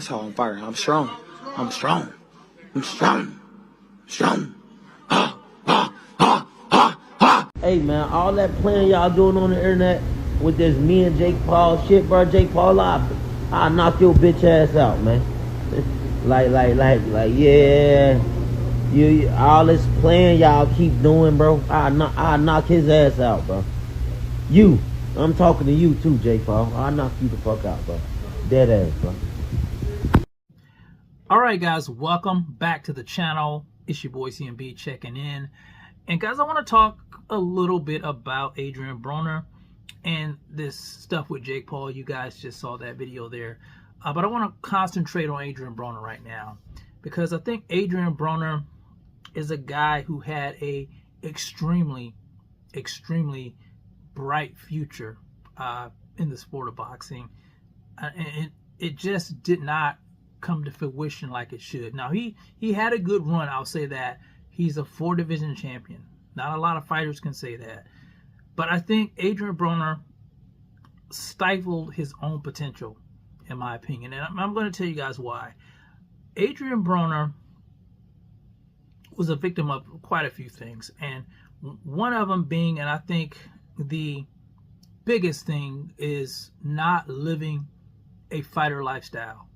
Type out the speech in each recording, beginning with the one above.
how I'm fighting. I'm strong. I'm strong. I'm strong. Strong. Ha, ha, ha, ha, ha. Hey, man, all that playing y'all doing on the internet with this me and Jake Paul shit, bro. Jake Paul, I'll knock your bitch ass out, man. like, yeah. You all this playing y'all keep doing, bro. I'll knock his ass out, bro. I'm talking to you too, Jake Paul. I'll knock you the fuck out, bro. Dead ass, bro. Alright guys, welcome back to the channel. It's your boy CMB checking in. And guys, I want to talk a little bit about Adrien Broner and this stuff with Jake Paul. You guys just saw that video there. But I want to concentrate on Adrien Broner right now, because I think Adrien Broner is a guy who had a extremely bright future in the sport of boxing. And it just did not come to fruition like it should. Now, he had a good run, I'll say that. He's a 4-division champion. Not a lot of fighters can say that. But I think Adrien Broner stifled his own potential, in my opinion. And I'm going to tell you guys why. Adrien Broner was a victim of quite a few things. And one of them being, and I think the biggest thing, is not living a fighter lifestyle.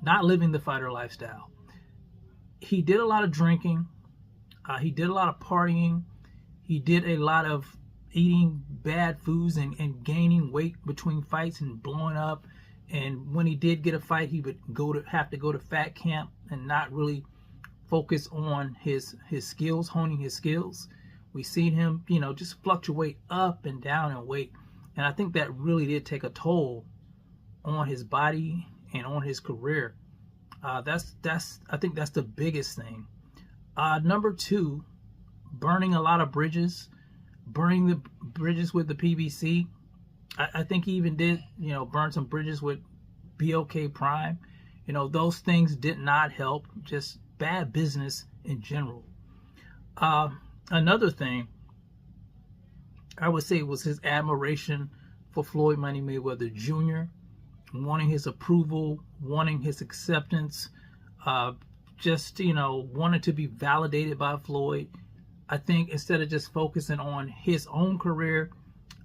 Not living the fighter lifestyle. He did a lot of drinking. He did a lot of partying. He did a lot of eating bad foods and gaining weight between fights and blowing up. And when he did get a fight, he would have to go to fat camp and not really focus on his skills, honing his skills. We seen him, just fluctuate up and down in weight. And I think that really did take a toll on his body and on his career. I think that's the biggest thing. Number two, burning a lot of bridges, burning the bridges with the PBC. I think he even did, burn some bridges with BOK Prime. Those things did not help. Just bad business in general. Another thing I would say was his admiration for Floyd Money Mayweather Jr., wanting his approval, wanting his acceptance, wanting to be validated by Floyd. I think instead of just focusing on his own career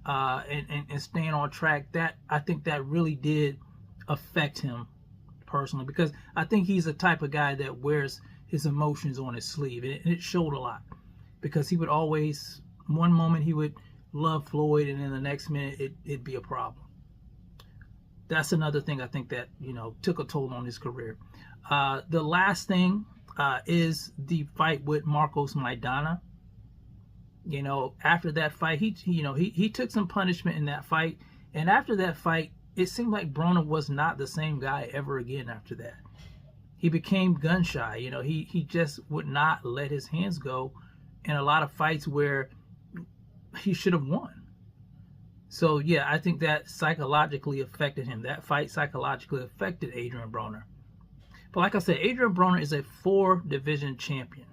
and staying on track, I think that really did affect him personally, because I think he's the type of guy that wears his emotions on his sleeve, and it showed a lot, because he would always, one moment he would love Floyd, and then the next minute it'd be a problem. That's another thing I think that took a toll on his career. The last thing is the fight with Marcos Maidana. After that fight, he took some punishment in that fight, and after that fight, it seemed like Broner was not the same guy ever again. After that, he became gun shy. He just would not let his hands go in a lot of fights where he should have won. So, yeah, I think that psychologically affected him. That fight psychologically affected Adrien Broner. But like I said, Adrien Broner is a 4-division champion.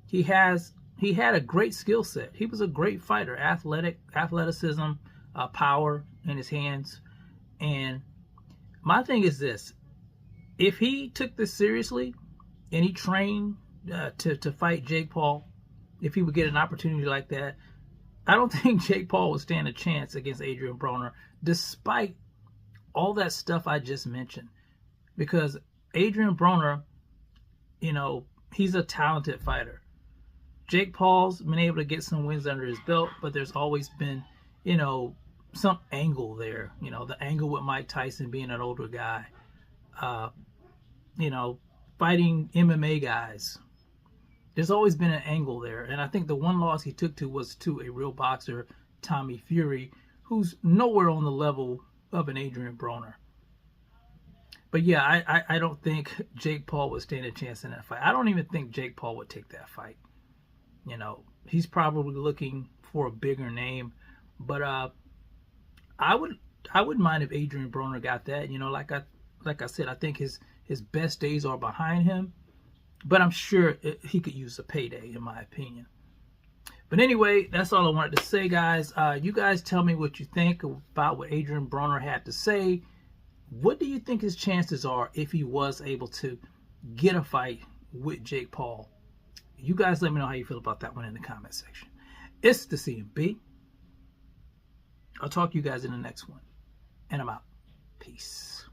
He had a great skill set. He was a great fighter. Athleticism, power in his hands. And my thing is this. If he took this seriously and he trained to fight Jake Paul, if he would get an opportunity like that, I don't think Jake Paul would stand a chance against Adrien Broner, despite all that stuff I just mentioned. Because Adrien Broner, he's a talented fighter. Jake Paul's been able to get some wins under his belt, but there's always been, some angle there. The angle with Mike Tyson being an older guy. Fighting MMA guys. There's always been an angle there. And I think the one loss he took was to a real boxer, Tommy Fury, who's nowhere on the level of an Adrien Broner. But yeah, I don't think Jake Paul would stand a chance in that fight. I don't even think Jake Paul would take that fight. He's probably looking for a bigger name. But I wouldn't mind if Adrien Broner got that. Like I said, I think his best days are behind him. But I'm sure he could use a payday, in my opinion. But anyway, that's all I wanted to say, guys. You guys tell me what you think about what Adrien Broner had to say. What do you think his chances are if he was able to get a fight with Jake Paul? You guys let me know how you feel about that one in the comment section. It's the CMB. I'll talk to you guys in the next one. And I'm out. Peace.